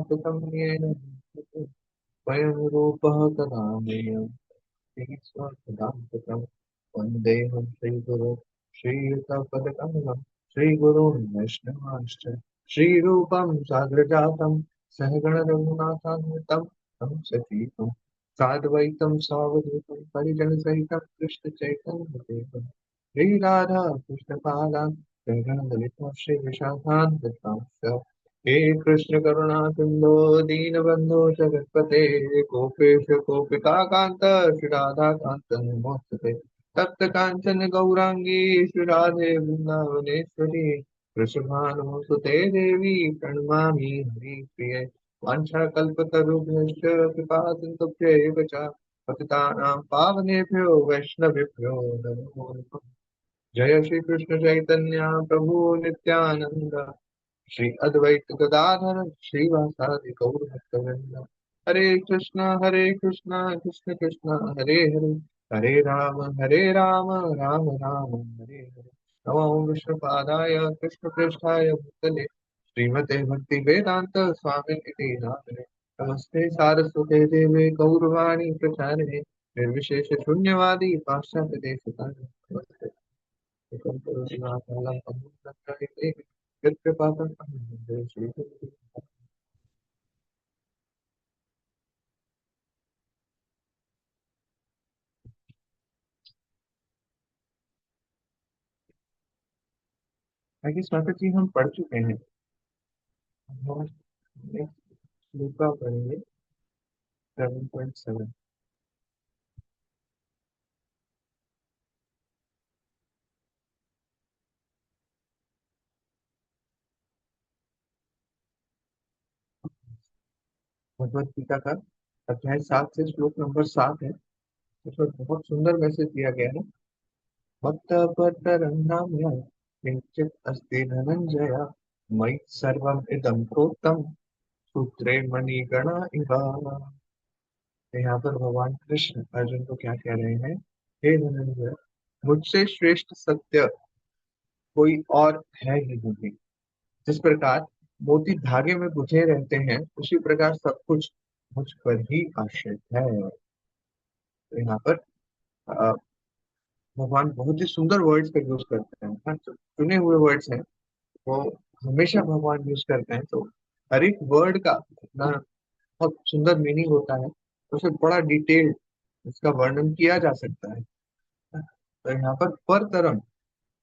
ततं स्वयं रूपः कदा मह्यं स्वदान्तं वन्देऽहं श्रीगुरो श्रीयुतपदकमलं श्रीगुरून् वैष्णवांश्च श्रीरूपं साग्रजातं सहगणरघुनाथान्वितं तं सतीतं साद्वैतं सावधूतं परिजनसहितं कृष्णचैतन्यदेवं श्रीराधा कृष्णपादान् सहगणललिता श्रीविशाखान् तथांश्च हे कृष्ण करुणा सिंधु दीनबंधु जगत्पते गोपेश गोपिका कांत श्री राधा कांत नमोस्तुते तप्त कांचन गौरांगी श्री राधे वृंदावनेश्वरी वृषभानुसुते देवी प्रणमामि हरिप्रिये वाञ्छाकल्पतरुभ्यश्च कृपा सिन्धुभ्यैव च पतितानां पावनेभ्यो वैष्णवेभ्यो नमो नमः। जय श्री कृष्ण चैतन्य प्रभु नित्यानंद श्री अद्वैत गदाधर श्रीवासादि गौर भक्तवृंद हरे कृष्णा कृष्ण कृष्ण हरे हरे हरे राम राम राम हरे हरे नमो विष्णुपादाय कृष्ण पृष्ठाय भूतले श्रीमते भक्ति वेदांत स्वामी इति नामिने नमस्ते सारस्वते देवे गौरवाणी प्रचारिणे निर्विशेष शून्यवादी पाश्चात्य देशतारिणे नमस्ते एकं करुणाकरं अमूल्यं कृपातम आगे स्वागत जी हम पढ़ चुके हैं। हम नेक्स्ट श्लोक का पढ़ेंगे 7.7। भगवत गीता का अध्याय 7 से श्लोक नंबर 7 है। उसमें बहुत सुंदर मैसेज दिया गया है। भक्त परंगाम्य किंचित अस्ति धनंजय मयि सर्वम इदं प्रोक्तम सूत्रे मणिगणा इव। तो यहाँ पर भगवान कृष्ण अर्जुन को क्या कह रहे हैं? हे धनंजय, मुझसे श्रेष्ठ सत्य कोई और है ही नहीं। जिस प्रकार मोती धागे में गुंथे रहते हैं उसी प्रकार सब कुछ मुझ पर ही आश्रित है। तो यहाँ पर अ, भगवान बहुत ही सुंदर वर्ड्स का यूज करते हैं। हाँ, जो चुने हुए वर्ड्स हैं वो हमेशा भगवान यूज करते हैं। तो हर एक वर्ड का अपना बहुत सुंदर मीनिंग होता है, तो उसे बड़ा डिटेल इसका वर्णन किया जा सकता है। तो यहाँ पर तरम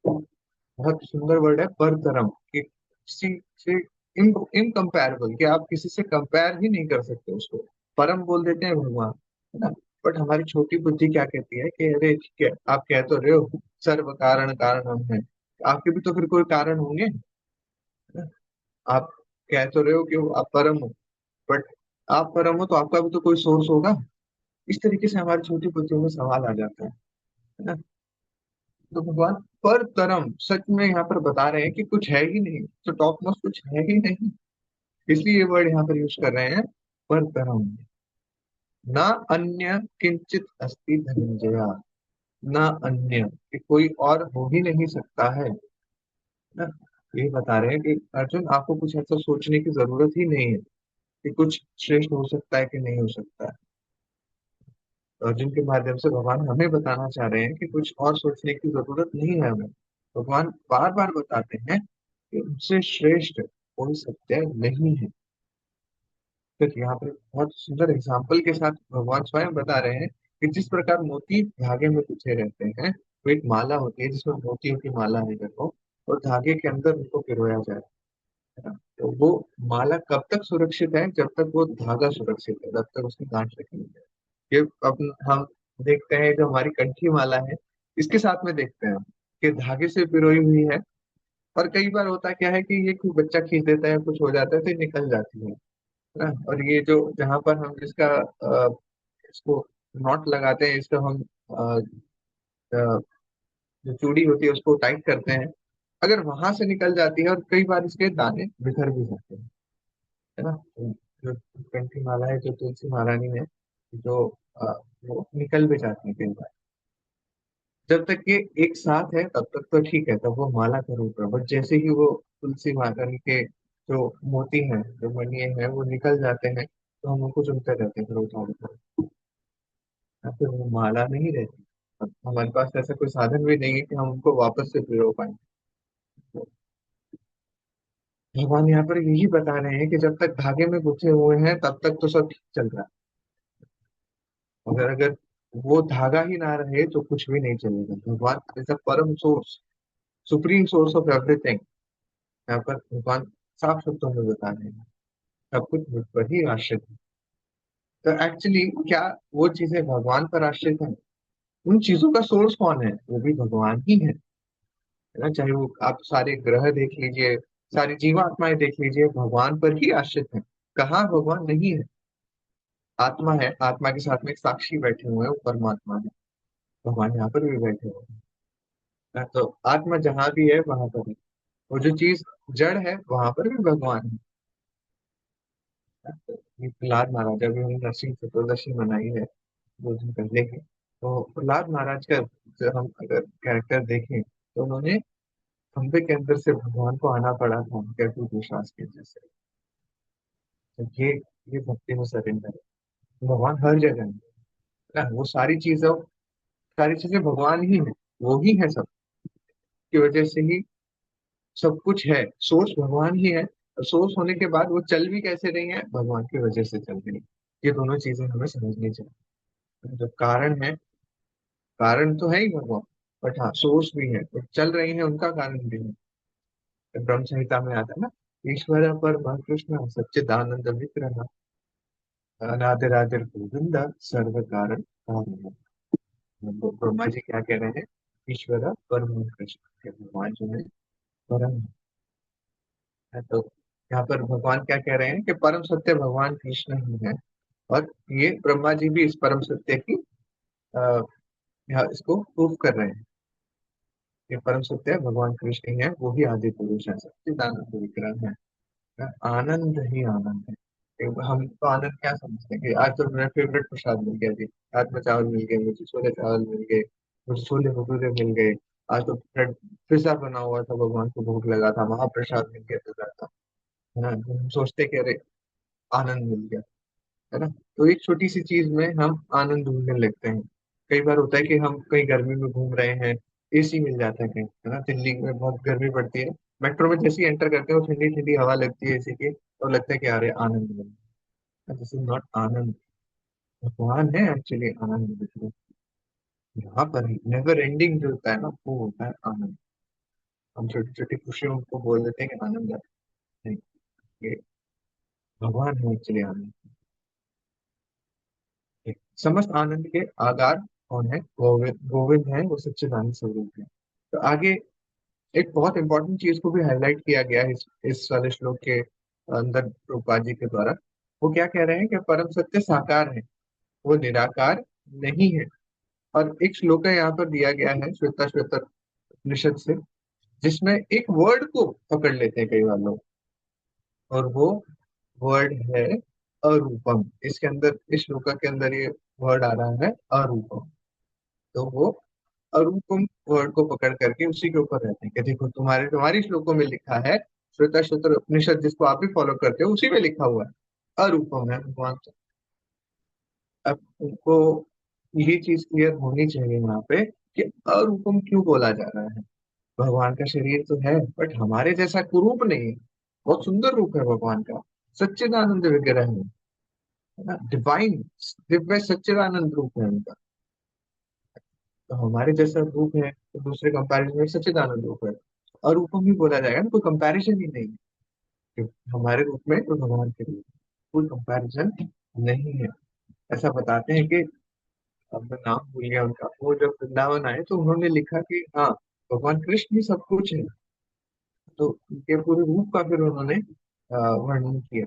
बहुत सुंदर वर्ड है। पर तरम कि किसी से इनकम्पेरेबल, कि आप किसी से कंपेयर ही नहीं कर सकते उसको। परम बोल देते हैं भगवान, है ना। बट हमारी छोटी बुद्धि क्या कहती है कि अरे ठीक है, आप कह तो रहे हो सर्व कारण कारण हम है, आपके भी तो फिर कोई कारण होंगे, है ना? आप कह तो रहे हो कि आप परम हो, बट आप परम हो तो आपका भी तो कोई सोर्स होगा। इस तरीके से हमारी छोटी बुद्धियों में सवाल आ जाता है ना। तो भगवान पर तरम सच में यहाँ पर बता रहे हैं कि कुछ है ही नहीं, तो टॉप मोस्ट कुछ है ही नहीं। इसलिए ये वर्ड यहाँ पर यूज कर रहे हैं, पर तरम। ना अन्य किंचित अस्ति धनंजया, ना अन्य कि कोई और हो ही नहीं सकता है ना। ये बता रहे हैं कि अर्जुन आपको कुछ ऐसा सोचने की जरूरत ही नहीं है कि कुछ श्रेष्ठ हो सकता है कि नहीं हो सकता है। तो अर्जुन के माध्यम से भगवान हमें बताना चाह रहे हैं कि कुछ और सोचने की जरूरत नहीं है हमें। भगवान बार बार बताते हैं कि उनसे श्रेष्ठ कोई सत्य नहीं है। फिर यहाँ पर बहुत सुंदर एग्जाम्पल के साथ भगवान स्वयं बता रहे हैं कि जिस प्रकार मोती धागे में गुंथे रहते हैं, वो एक माला होती है जिसमें मोतियों की माला है देखो, और धागे के अंदर उनको पिरोया जाए, है ना। तो वो माला कब तक सुरक्षित है? जब तक वो धागा सुरक्षित है, जब तक उसकी गांठ रखी हुई है। ये अब हम देखते हैं जो हमारी कंठी माला है, इसके साथ में देखते हैं हम कि धागे से पिरोई हुई है। और कई बार होता क्या है कि ये कोई बच्चा खींच देता है, कुछ हो जाता है तो ये निकल जाती है ना। और ये जो जहां पर हम इसका इसको नॉट लगाते हैं, इसको हम जो चूड़ी होती है उसको टाइट करते हैं, अगर वहां से निकल जाती है, और कई बार इसके दाने बिखर भी जाते हैं, है ना। तो जो कंठी माला है, जो तुलसी महारानी है, जो वो निकल भी जाती है कई बार। जब तक ये एक साथ है तब तक तो ठीक है, तब वो माला का रूप है, बट जैसे ही वो तुलसी महारानी के जो मोती हैं, जो मणि हैं, वो निकल जाते हैं तो हम उनको चुनते रहते हैं, फिर उठा उठा, या फिर वो माला नहीं रहती। अब हमारे पास ऐसा कोई साधन भी नहीं है कि हम उनको वापस से भिगो पाए। तो भगवान यहाँ पर यही बता रहे हैं कि जब तक धागे में गुथे हुए हैं तब तक तो सब ठीक चल रहा है, अगर अगर वो धागा ही ना रहे तो कुछ भी नहीं चलेगा। भगवान इज द परम source, supreme source of everything. यहाँ पर भगवान साफ शब्दों में बता रहे हैं सब कुछ मुझ पर ही आश्रित है। तो एक्चुअली क्या वो चीजें भगवान पर आश्रित है? उन चीजों का सोर्स कौन है? वो भी भगवान ही है ना। चाहे वो आप सारे ग्रह देख लीजिए, सारी जीवात्माएं देख लीजिए, भगवान पर ही आश्रित है। कहाँ भगवान नहीं है? आत्मा है, आत्मा के साथ में एक साक्षी बैठे हुए हैं, वो परमात्मा है। भगवान यहाँ पर भी बैठे हुए हैं ना। तो आत्मा जहाँ भी है वहां पर है, और जो चीज जड़ है वहां पर भी भगवान है ना। तो ये प्रहलाद महाराज, अभी हमने नरसिंह चतुर्दशी मनाई है 2 दिन पहले ही, तो प्रहलाद महाराज का जो हम अगर कैरेक्टर देखें तो उन्होंने खंबे के अंदर से भगवान को आना पड़ा था उनके अटूट विश्वास की वजह से। तो ये भक्ति में सरेंडर है। भगवान हर जगह है ना। वो सारी चीजें भगवान ही है, वो ही है सब, की वजह से ही सब कुछ है। सोर्स भगवान ही है, और सोर्स होने के बाद वो चल भी कैसे रही है, भगवान की वजह से चल रही है। ये दोनों चीजें हमें समझनी चाहिए। जो कारण है, कारण तो है ही भगवान, बट हाँ सोर्स भी है, तो चल रही है उनका कारण भी है। तो ब्रह्म संहिता में आता है ना, ईश्वर परम कृष्ण सच्चिदानंद विग्रह अनादिरादिर गोविंद सर्व कारण कारणम। तो ब्रह्मा जी क्या कह रहे हैं? ईश्वर परम कृष्ण के भगवान जो है परम है। तो यहाँ पर भगवान क्या कह रहे हैं कि परम सत्य भगवान कृष्ण ही है। और ये ब्रह्मा जी भी इस परम सत्य की अ, यहाँ इसको प्रूफ कर रहे हैं कि परम सत्य भगवान कृष्ण ही है, वो ही आदि पुरुष है, सच्चिदानंद विग्रह है। आनंद ही आनंद है। हम तो आनंद क्या समझते हैं कि आज तो मेरा फेवरेट प्रसाद मिल गया जी, राजमा चावल मिल गए मुझे, छोले चावल मिल गए मुझे, छोले भटूरे मिल गए, आज तो ब्रेड पिज्जा बना हुआ था, भगवान को भोग लगा था, महाप्रसाद मिल गया था है ना। तो हम सोचते कि अरे आनंद मिल गया, है ना। तो एक छोटी सी चीज में हम आनंद ढूंढने लगते हैं। कई बार होता है कि हम कहीं गर्मी में घूम रहे हैं, एसी मिल जाता है कहीं, है ना। दिल्ली में बहुत गर्मी पड़ती है, मेट्रो में जैसे ही एंटर करते हैं वो ठंडी ठंडी हवा लगती है एसी की, और लगता है कि अरे आनंद मिल गया। दिस इज नॉट आनंद, भगवान है एक्चुअली आनंद देखिए। यहाँ पर ही नेवर एंडिंग जो होता है ना, वो होता है आनंद। हम छोटी छोटी खुशियों को बोल देते हैं कि आनंद है, नहीं, ये भगवान है एक्चुअली आनंद। समस्त आनंद के आधार कौन है? गोविंद, गोविंद है, वो सच्चिदानंद स्वरूप है। तो आगे एक बहुत इंपॉर्टेंट चीज को भी हाईलाइट किया गया है इस वाले श्लोक के अंदर रूपा जी के द्वारा। वो क्या कह रहे हैं कि परम सत्य साकार है, वो निराकार नहीं है। और एक श्लोक है यहाँ पर दिया गया है श्वेता श्वेतर उपनिषद से, जिसमें एक वर्ड को पकड़ लेते हैं कई बार लोग, और वो वर्ड है अरूपम। इसके अंदर, इस श्लोका के अंदर ये वर्ड आ रहा है अरूपम। तो वो अरूपम वर्ड को पकड़ करके उसी के ऊपर रहते हैं कि देखो तुम्हारे तुम्हारी श्लोकों में लिखा है, श्वेता श्वेतर उपनिषद जिसको आप भी फॉलो करते हो उसी में लिखा हुआ है अरूपम है भगवान। अब उनको ये चीज क्लियर होनी चाहिए यहाँ पे कि अरूपम क्यों बोला जा रहा है। भगवान का शरीर तो है, बट हमारे जैसा कुरूप नहीं है। बहुत सुंदर रूप है भगवान का, सच्चिदानंद विग्रह है ना, डिवाइन, दिव्य सच्चिदानंद रूप है उनका। तो हमारे जैसा रूप है तो दूसरे कंपैरिजन में सच्चिदानंद रूप है, और रूपम ही बोला जाएगा ना, कोई कंपैरिजन ही नहीं है कि हमारे रूप में तो भगवान के रूप में कोई कंपैरिजन नहीं है। ऐसा बताते हैं कि, अब मैं नाम भूल गया उनका, वो जब वृंदावन आए तो उन्होंने लिखा कि हाँ भगवान कृष्ण ही सब कुछ है। तो उनके पूरे रूप का फिर उन्होंने वर्णन किया।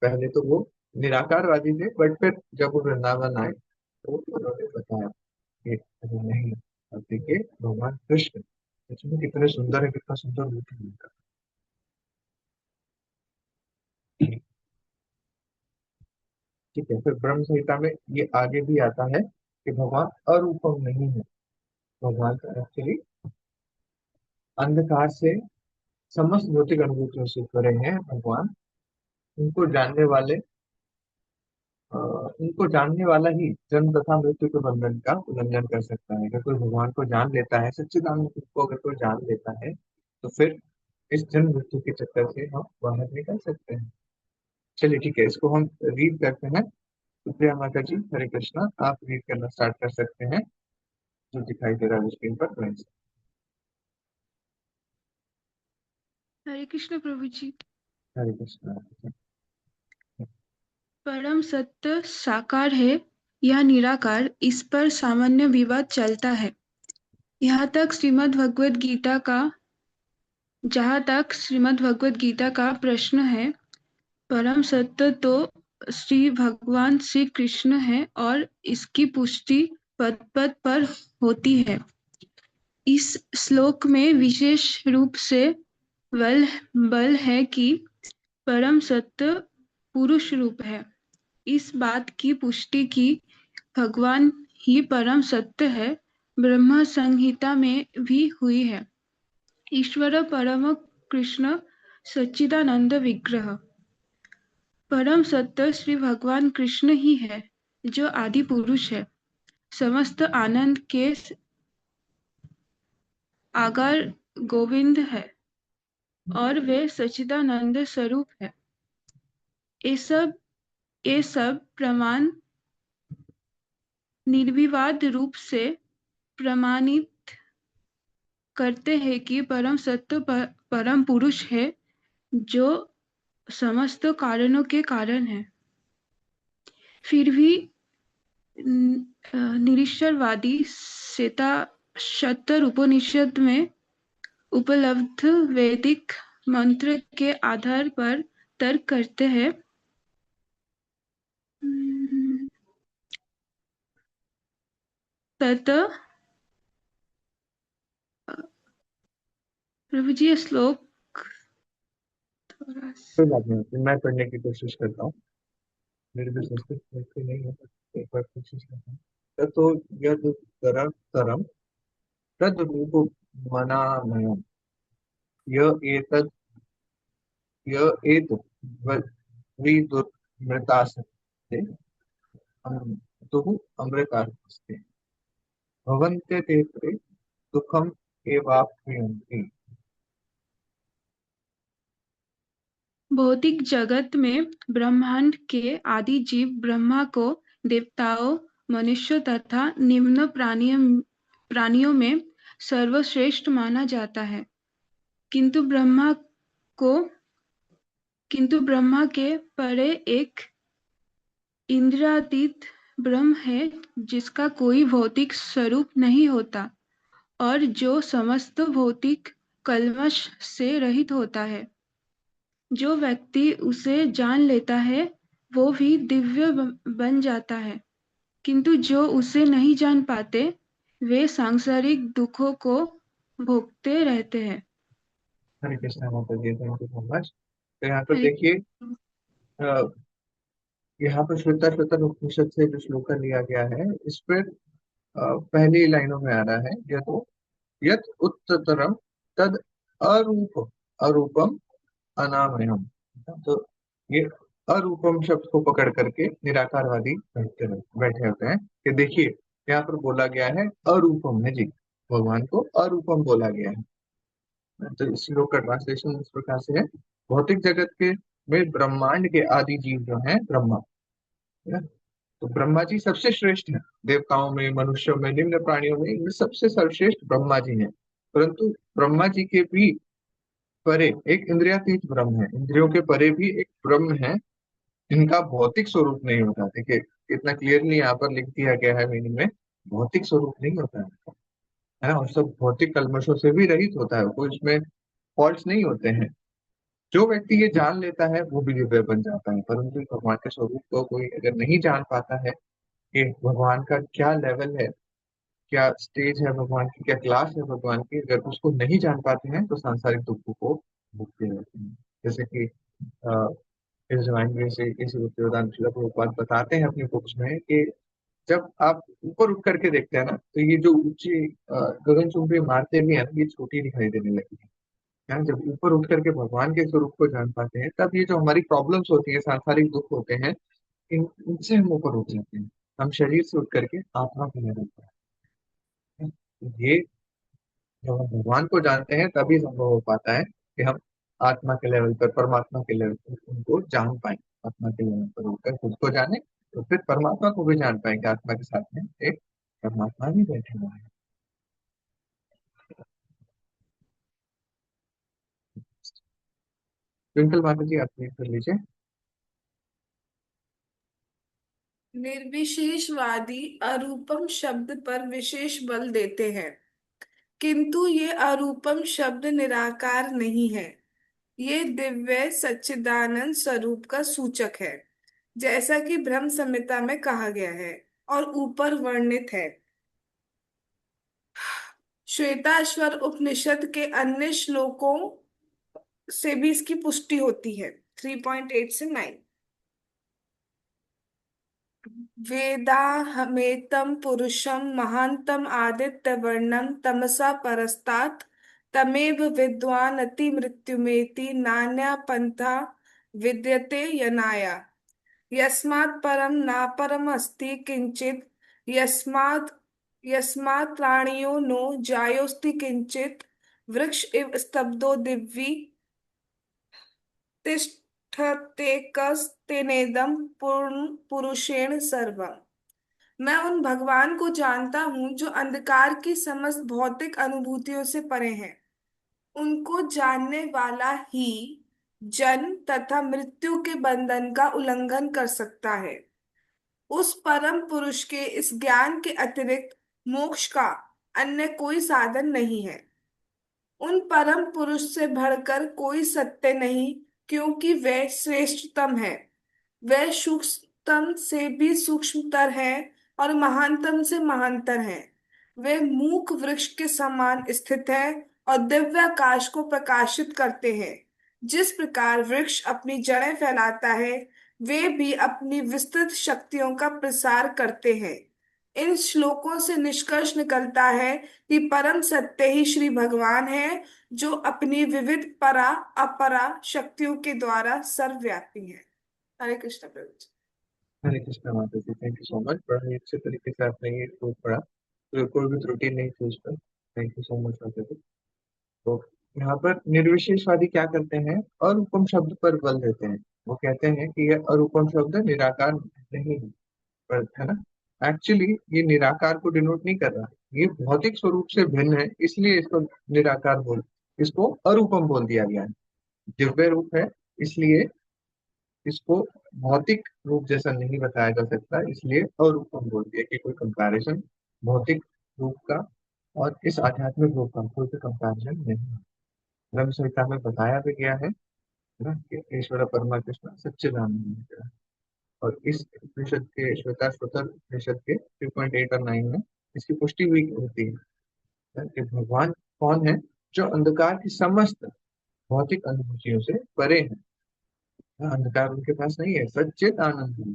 पहले तो वो निराकारवादी थे, बट फिर जब वो वृंदावन आए तो उन्होंने बताया कि अरे नहीं, अब देखिए भगवान कृष्ण सच में कितने सुंदर है, कितना सुंदर रूप है उनका। ठीक है, फिर ब्रह्म संहिता में ये आगे भी आता है कि भगवान अरूपम नहीं है। भगवान का एक्चुअली अंधकार से समस्त भौतिक अनुभूतियों से परे हैं भगवान। उनको जानने वाले उनको जानने वाला ही जन्म तथा मृत्यु के बंधन का उल्लंघन कर सकता है। अगर कोई भगवान को जान लेता है, सच्चिदानंद को अगर कोई जान लेता है, तो फिर इस जन्म मृत्यु के चक्कर से हम बाहर निकल सकते हैं। चलिए ठीक है, इसको हम रीड करते हैं। सुप्रिया माता जी, हरे कृष्णा, आप रीड करना स्टार्ट कर सकते हैं। जो दिखाई दे रहा है स्क्रीन पर वहीं से। हरे कृष्ण प्रभु जी। हरे कृष्णा। परम सत्य साकार है या निराकार, इस पर सामान्य विवाद चलता है। यहाँ तक श्रीमद् भगवद गीता का जहाँ तक श्रीमद् भगवद गीता का प्रश्न है, परम सत्य तो श्री भगवान श्री कृष्ण है और इसकी पुष्टि पद पद पर होती है। इस श्लोक में विशेष रूप से बल बल है कि परम सत्य पुरुष रूप है। इस बात की पुष्टि की भगवान ही परम सत्य है ब्रह्म संहिता में भी हुई है। ईश्वर परम कृष्ण सच्चिदानंद विग्रह। परम सत्य श्री भगवान कृष्ण ही है, जो आदि पुरुष है, समस्त आनंद के आगार गोविंद है और वे सच्चिदानंद स्वरूप है। ये सब प्रमाण निर्विवाद रूप से प्रमाणित करते हैं कि परम सत्य परम पुरुष है, जो समस्त कारणों के कारण है। फिर भी निरीश्वरवादी श्वेताश्वतर उपनिषद में उपलब्ध वैदिक मंत्र के आधार पर तर्क करते हैं। ततः प्रभु जी, ये श्लोक थोड़ा कोई बात नहीं, मैं पढ़ने की कोशिश करता हूँ। मेरे भी संस्कृत में इतनी नहीं है, पर एक बार कोशिश करता हूँ। ततो यद तरम तरम तद रूप मनामयम् य एतद् य एतद् विदुर्मृतास्ते अमृतुः अमृतास्ते भवन्ते ते दुःखम् एवाप्नुवन्ति। भौतिक जगत में ब्रह्मांड के आदि जीव ब्रह्मा को देवताओं, मनुष्यों तथा निम्न प्राणियों में सर्वश्रेष्ठ माना जाता है। किंतु को किंतु ब्रह्मा के परे एक इंद्रियातीत ब्रह्म है, जिसका कोई भौतिक स्वरूप नहीं होता और जो समस्त भौतिक कल्मश से रहित होता है। जो व्यक्ति उसे जान लेता है, वो भी दिव्य बन जाता है। किंतु जो उसे नहीं जान पाते, वे सांसारिक दुखों को भोगते रहते हैं। हरे कृष्णा माता जी, थैंक यू सो मच। तो यहाँ पर हरे देखिए, अ, यहाँ पर श्वेता श्वेता उपनिषद से जो श्लोक लिया गया है, इस पर पहली लाइनों में आ रहा है, यह तो यत उत्तरम तद अरूप अरूपम अनामयम। तो ये अरूपम शब्द को पकड़ करके निराकारवादी बैठे होते हैं कि देखिए, यहाँ पर बोला गया है अरूपम है जी, भगवान को अरूपम बोला गया है। तो इस श्लोक का ट्रांसलेशन इस प्रकार से है, भौतिक जगत के में ब्रह्मांड के आदि जीव जो है ब्रह्मा, है ना? तो ब्रह्मा जी सबसे श्रेष्ठ है, देवताओं में, मनुष्यों में, निम्न प्राणियों में इनमें सबसे सर्वश्रेष्ठ ब्रह्मा जी हैं। परंतु ब्रह्मा जी के भी परे एक इंद्रियातीत ब्रह्म है, इंद्रियों के परे भी एक ब्रह्म है, जिनका भौतिक स्वरूप नहीं होता। देखिए, इतना क्लियरली यहाँ पर लिख दिया गया है मीनिंग में, भौतिक स्वरूप नहीं होता है ना, और सब भौतिक कल्मशों से भी रहित होता है, कोई उसमें फॉल्ट नहीं होते हैं। जो व्यक्ति ये जान लेता है वो भी दिव्य बन जाता है। परंतु भगवान के स्वरूप को कोई अगर नहीं जान पाता है कि भगवान का क्या लेवल है, क्या स्टेज है भगवान की, क्या क्लास है भगवान की, अगर उसको नहीं जान पाते हैं तो सांसारिक दुखों को भुगते रहते हैं। जैसे कि इस डिवाइन ग्रेस से इस भक्तिवेदांत श्रील प्रभुपाद बताते हैं अपनी बुक्स में कि जब आप ऊपर उठ करके देखते हैं ना, तो ये जो ऊंची गगनचुंबी इमारतें भी है ना, ये छोटी दिखाई देने लगी है। है। जब ऊपर उठ करके भगवान के स्वरूप को जान पाते हैं, तब ये जो हमारी प्रॉब्लम्स होती है, सांसारिक दुख होते हैं, इनसे हम ऊपर उठ जाते हैं। हम शरीर से उठ करके आत्मा को लेने लगते हैं। ये जब हम भगवान को जानते हैं तभी संभव हो पाता है कि हम आत्मा के लेवल पर, परमात्मा के लेवल पर उनको जान पाए। आत्मा के लेवल पर उठकर खुद को जाने, तो फिर परमात्मा को भी जान पाएंगे। आत्मा के साथ में एक परमात्मा भी बैठे हुए हैं। ट्विंकल माता जी, आप ये कर लीजिए। निर्विशेषवादी अरूपम शब्द पर विशेष बल देते हैं, किंतु ये अरूपम शब्द निराकार नहीं है। ये दिव्य सच्चिदानंद स्वरूप का सूचक है, जैसा कि ब्रह्म संहिता में कहा गया है और ऊपर वर्णित है। श्वेताश्वर उपनिषद के अन्य श्लोकों से भी इसकी पुष्टि होती है। 3.8 से 9। वेदाहमेतं पुरुषं महान्तं आदित्यवर्णं तमसा परस्तात् तमेव विद्वान् अतिमृत्युमेति नान्या पन्था विद्यते यनाया। यस्मात् परं नापरम् अस्ति किंचित्, यस्मात् यस्मात् प्राणियो नो जायोस्ति किंचित्, वृक्ष इव स्तब्धो दिव्यि तिष्ठत्येकस्तेनेदं पुरुषेण सर्वम्। मैं उन भगवान को जानता हूँ जो अंधकार की समस्त भौतिक अनुभूतियों से परे हैं। उनको जानने वाला ही जन्म तथा मृत्यु के बंधन का उल्लंघन कर सकता है। उस परम पुरुष के इस ज्ञान के अतिरिक्त मोक्ष का अन्य कोई साधन नहीं है। उन परम पुरुष से बढ़कर कोई सत्य नहीं, क्योंकि वह श्रेष्ठतम है। वह सूक्ष्मतम से भी सूक्ष्मतर है और महानतम से महानतर है। वे मूक वृक्ष के समान स्थित है और दिव्य आकाश को प्रकाशित करते हैं। जिस प्रकार वृक्ष अपनी जड़ें फैलाता है, वे भी अपनी विस्तृत शक्तियों का प्रसार करते हैं। इन श्लोकों से निष्कर्ष निकलता है कि परम सत्य ही श्री भगवान है, जो अपनी विविध परा अपरा शक्तियों के द्वारा सर्वव्यापी है। हरे कृष्ण प्रभु जी। हरे कृष्ण माता जी, थैंक यू सो मच। बड़ा ही अच्छे तरीके से आपने ये प्रूव पढ़ा, तो कोई भी त्रुटि नहीं थी उस पर। थैंक यू सो मच माता जी। तो यहाँ पर निर्विशेषवादी क्या करते हैं, अरूपम शब्द पर बल देते हैं। वो कहते हैं कि यह अरूपम शब्द निराकार नहीं है, पर है ना, एक्चुअली ये निराकार को डिनोट नहीं कर रहा। ये भौतिक स्वरूप से भिन्न है, इसलिए इसको निराकार बोल, इसको अरूपम बोल दिया गया है। दिव्य रूप है, इसलिए इसको भौतिक रूप जैसा नहीं बताया जा सकता, इसलिए अरूपम बोल दिया कि कोई कंपैरिजन भौतिक रूप का और इस आध्यात्मिक रूप का कोई भी कंपैरिजन नहीं है। ब्रह्म संहिता में बताया भी गया है ना, कि ईश्वर परमा कृष्ण सच्चिदानंद है। और इस उपनिषद के श्वेताश्वतर उपनिषद के 3.8 और 9 में इसकी पुष्टि हुई होती है कि भगवान कौन है, जो अंधकार की समस्त भौतिक अनुभूतियों से परे है। अंधकार उनके पास नहीं है, सच्चित आनंद है।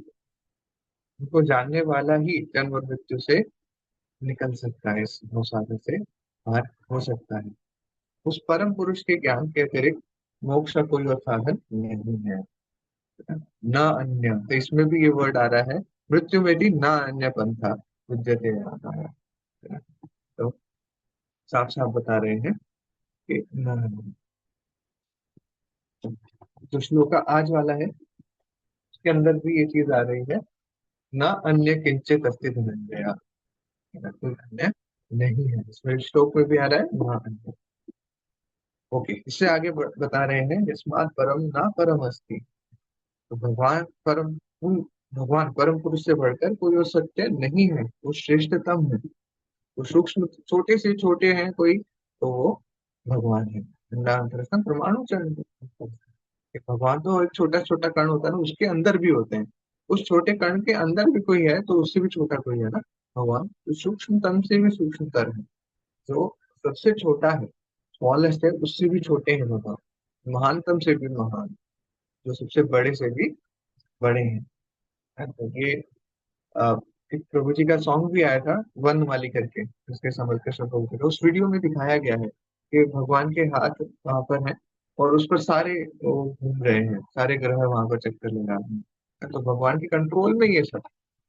उनको जानने वाला ही जन्म और मृत्यु से निकल सकता है, इस भवसागर से बाहर हो सकता है। उस परम पुरुष के ज्ञान के अतिरिक्त मोक्ष का कोई और साधन नहीं है। न अन्य, तो इसमें भी ये वर्ड आ रहा है, मृत्यु में भी न अन्य पंथा विद्यते आता है। तो साफ साफ बता रहे हैं कि न अन्य। जो श्लोक आज वाला है, उसके अंदर भी ये चीज आ रही है, न अन्य किंचित अस्ति धनंजय। कोई अन्य नहीं है, इसमें श्लोक में भी आ रहा है न अन्य। ओके, इससे आगे बता रहे हैं, यस्मात् परम ना परम अस्ति। तो भगवान परम, उन भगवान परम पुरुष से बढ़कर कोई और सत्य नहीं है, वो श्रेष्ठतम है। वो सूक्ष्म छोटे से छोटे हैं कोई, तो वो भगवान है। दर्शन परमाणु चरण, भगवान तो एक छोटा छोटा कण होता है ना, उसके अंदर भी होते हैं। उस छोटे कण के अंदर भी कोई है, तो उससे भी छोटा कोई है ना भगवान। तो सूक्ष्मतम से भी सूक्ष्मतर है, जो सबसे छोटा है, स्मॉलेस्ट है, उससे भी छोटे हैं भगवान। महानतम से भी महान, जो सबसे बड़े से भी बड़े हैं। तो ये अ, एक प्रभु जी का सॉन्ग भी आया था, वन माली करके, जिसके समर्थ कृष्ण प्रभु के, उस वीडियो में दिखाया गया है कि भगवान के हाथ वहां पर हैं और उस पर सारे वो घूम रहे हैं, सारे ग्रह वहां पर चक्कर लगा रहे हैं। तो भगवान के कंट्रोल में ये सब,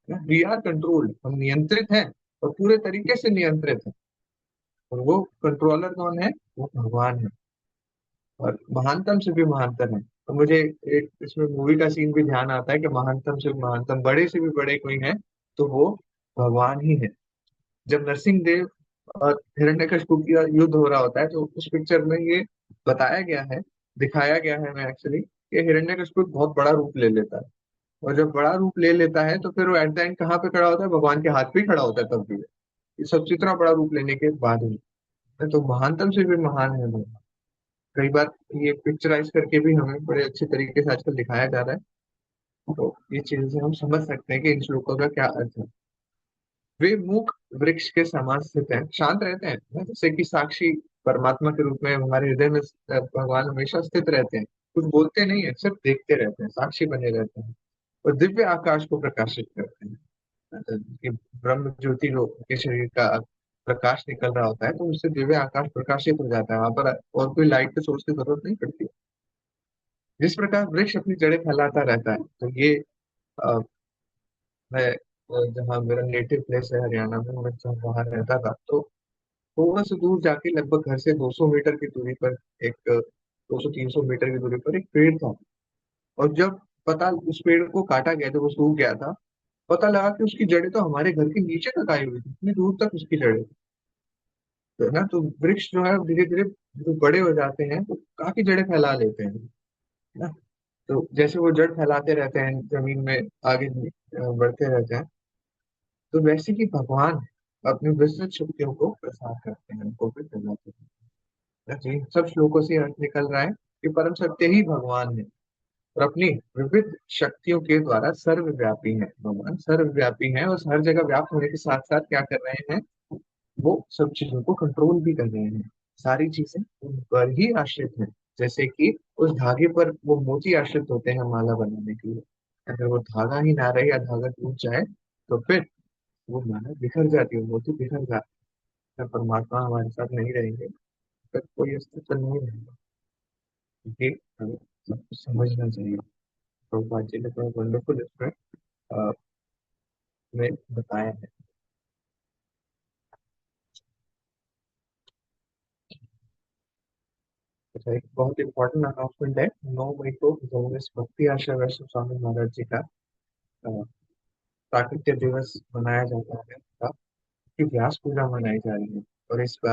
वी आर कंट्रोल्ड, हम नियंत्रित हैं और पूरे तरीके से नियंत्रित हैं। और वो कंट्रोलर कौन है? वो भगवान है, और महानतम से भी महानतम है। तो मुझे एक इसमें मूवी का सीन भी ध्यान आता है कि महानतम से भी महानतम, बड़े से भी बड़े कोई है तो वो भगवान ही है। जब नरसिंह और हिरण्यकशिपु का युद्ध हो रहा होता है, तो उस पिक्चर में ये बताया गया है, दिखाया गया है मैं एक्चुअली, कि हिरण्यकशिपु बहुत बड़ा रूप ले लेता है। और जब बड़ा रूप ले लेता है तो फिर वो एट द एंड कहाँ पे खड़ा होता है? भगवान के हाथ पे ही खड़ा होता है तब भी। ये सब इतना बड़ा रूप लेने के बाद भी, तो महानतम से भी महान है भगवान। कई बार ये पिक्चराइज करके भी हमें बड़े अच्छे तरीके से आजकल दिखाया जा रहा है। तो ये चीजें से हम समझ सकते हैं कि इन श्लोकों का क्या अर्थ है। वे मूक वृक्ष के समान स्थित हैं, शांत रहते हैं ना, जैसे कि साक्षी परमात्मा के रूप में हमारे हृदय में भगवान हमेशा स्थित रहते हैं। कुछ बोलते नहीं है, सिर्फ देखते रहते हैं, साक्षी बने रहते हैं। और दिव्य आकाश को प्रकाशित करते हैं। कि ब्रह्म ज्योति के शरीर का प्रकाश निकल रहा होता है, तो उससे दिव्य आकाश प्रकाशित हो जाता है, वहां पर और कोई लाइट के सोर्स की जरूरत नहीं पड़ती। जिस प्रकार वृक्ष अपनी जड़ें फैलाता रहता है, तो ये अ, मैं जहाँ मेरा नेटिव प्लेस है हरियाणा में, मैं जहाँ वहां रहता था, तो थोड़ा सा दूर जाके लगभग घर से 200 मीटर की दूरी पर एक 200-300 मीटर की दूरी पर एक पेड़ था। और जब पता उस पेड़ को काटा गया, जब वो सूख गया था, पता लगा कि उसकी जड़ें तो हमारे घर के नीचे तक आई हुई थी, इतनी दूर तक उसकी जड़ें थी। तो है ना, तो वृक्ष जो है धीरे धीरे जो बड़े हो जाते हैं तो काफी जड़ें फैला लेते हैं, है ना। तो जैसे वो जड़ फैलाते रहते हैं जमीन में, आगे बढ़ते रहते हैं, तो वैसे ही भगवान अपनी विस्तृत शक्तियों को प्रसार करते हैं, उनको भी फैलाते हैं। जी, सब श्लोकों से अर्थ निकल रहा है कि परम सत्य ही भगवान है, और अपनी विविध शक्तियों के द्वारा सर्वव्यापी है। भगवान सर्वव्यापी है और हर जगह व्याप्त होने के साथ साथ क्या कर रहे हैं? वो सब चीजों को कंट्रोल भी कर रहे हैं। सारी चीजें उन पर ही आश्रित हैं। जैसे कि उस धागे पर वो मोती आश्रित होते हैं माला बनाने के लिए। अगर वो धागा ही ना रहे या धागा टूट जाए, तो फिर वो माला बिखर जाती है, मोती बिखर जाते हैं। परमात्मा हमारे साथ नहीं रहेंगे, फिर कोई अस्तित्व नहीं रहेगा। ये हमें सब कुछ समझना चाहिए। प्रभुपाद जी ने बड़ा वंडरफुल इसमें अ, में बताया है। अच्छा, एक बहुत इंपॉर्टेंट अनाउंसमेंट है। 9 मई को कांग्रेस भक्ति आशा वैष्णव स्वामी महाराज जी का अ, प्राकट्य दिवस मनाया जाता है, कि व्यास पूजा मनाई जा रही है। और इस बार